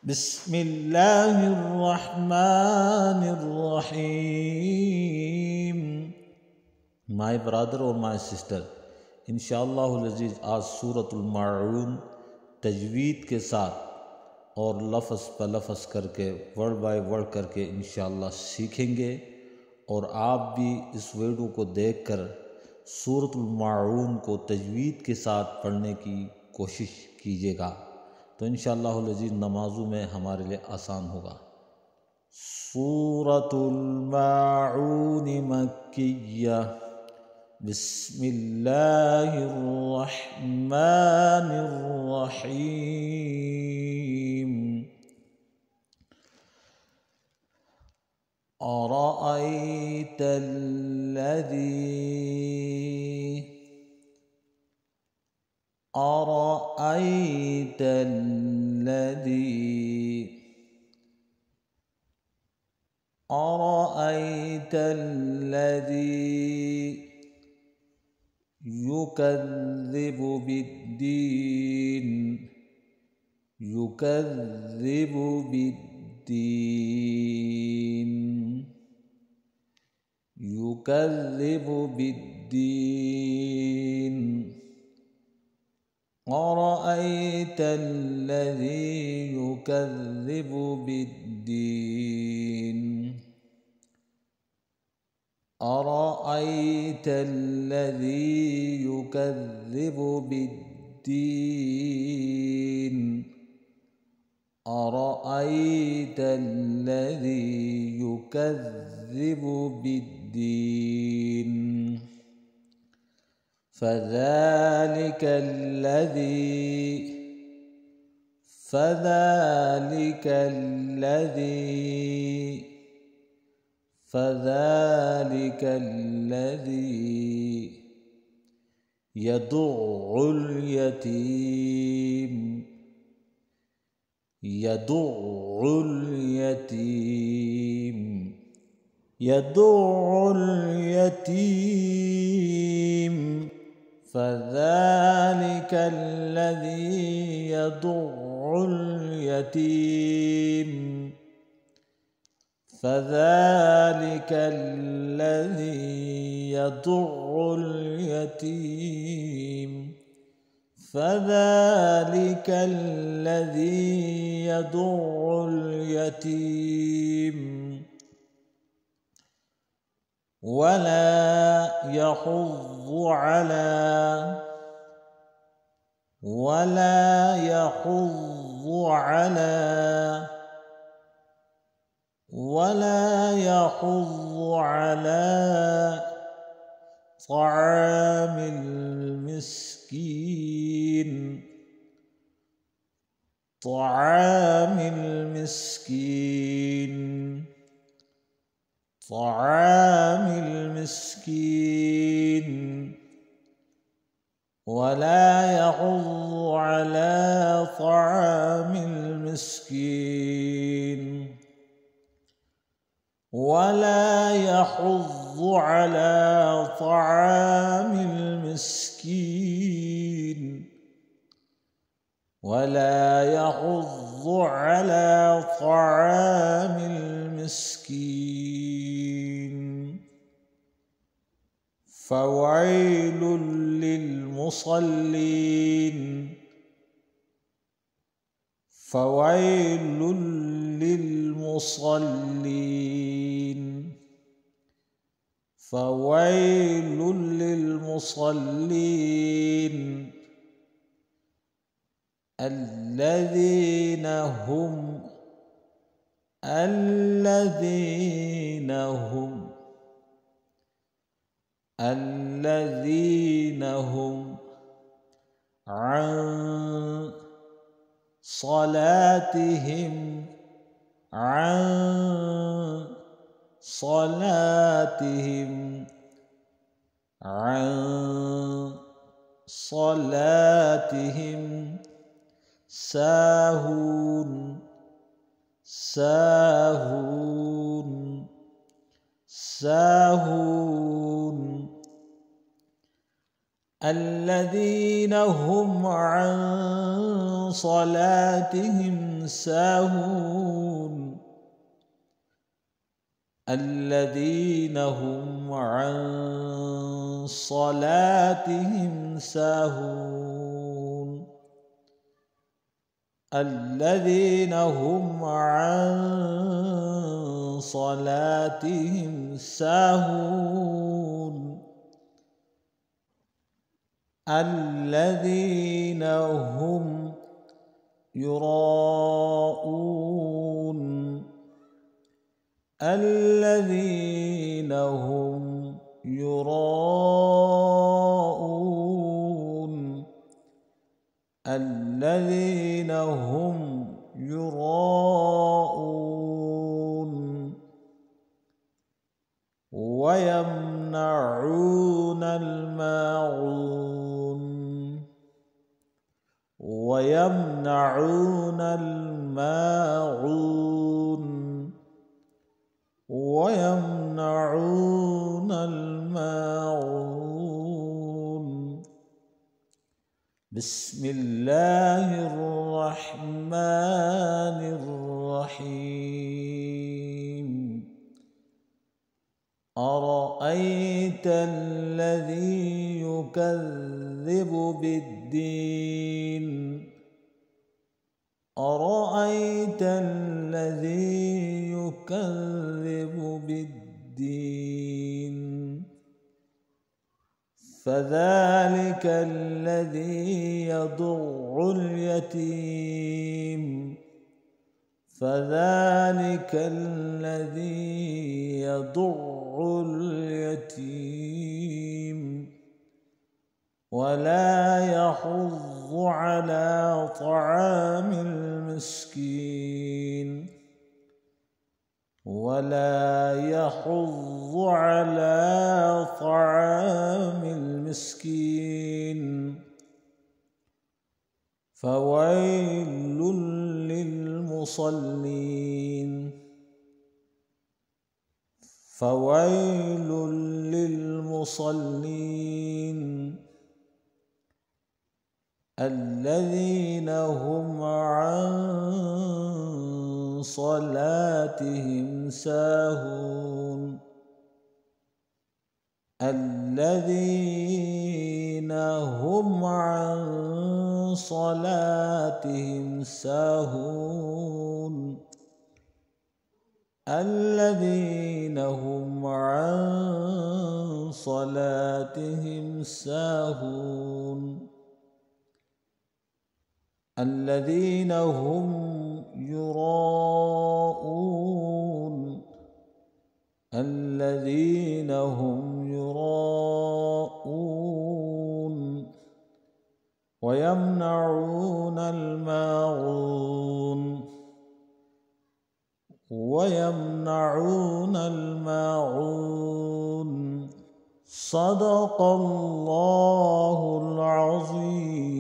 बिस्मिल्लाहिर्रहमानिर्रहीम। My brother और my sister, इंशाअल्लाहुल अज़ीज़ आज सूरतुल माऊन तजवीद के साथ और लफ्ज़ ब लफ्ज़ करके वर्ड बाय वर्ड करके इंशाअल्लाह सीखेंगे। और आप भी इस वीडियो को देखकर सूरतुल माऊन को तजवीद के साथ पढ़ने की कोशिश कीजिएगा, तो इंशाअल्लाहुल अज़ीज़ नमाज़ों में हमारे लिए आसान होगा। सूरतुल माऊन मक्किय्या। बिस्मिल्लाहिर्रहमानिर्रहीम। أرأيت الذي يكذب بالدين يكذب بالدين يكذب بالدين أرأيت الذي يكذب بالدين أرأيت الذي يكذب بالدين أرأيت الذي يكذب بالدين فذلك الذي يدع اليتيم فذلك الذي يدع اليتيم فذلك الذي يدع اليتيم فذلك الذي يدع اليتيم ولا يحض على طعام المسكين ولا يحض على طعام المسكين ولا يحض على طعام المسكين ولا يحض على طعام المسكين فويل للمصلين الذين هم عن صلاتهم ساهون الذين هم عن صلاتهم ساهون الذين هم عن صلاتهم ساهون الذين هم عن صلاتهم ساهون الذين هم يراءون الذين هم يراءون الذين هم يراءون ويمنعون الماعون ويمنعون الماعون ويمنعون الماعون. بسم الله الرحمن الرحيم. أرأيت الذي يكذب بالدين أرأيت الذي يكذب بالدين فذلك الذي يدع اليتيم فذلك الذي يدع اليتيم ولا يحض على طعام المسكين ولا يحض على طعام المسكين فويل للمصلين فويل للمصلين الذين هم عن صلاتهم ساهون الذين هم عن صلاتهم ساهون الذين هم عن صلاتهم ساهون الذين هم يراءون الذين هم يراءون ويمنعون الماعون ويمنعون الماعون. صدق الله العظيم.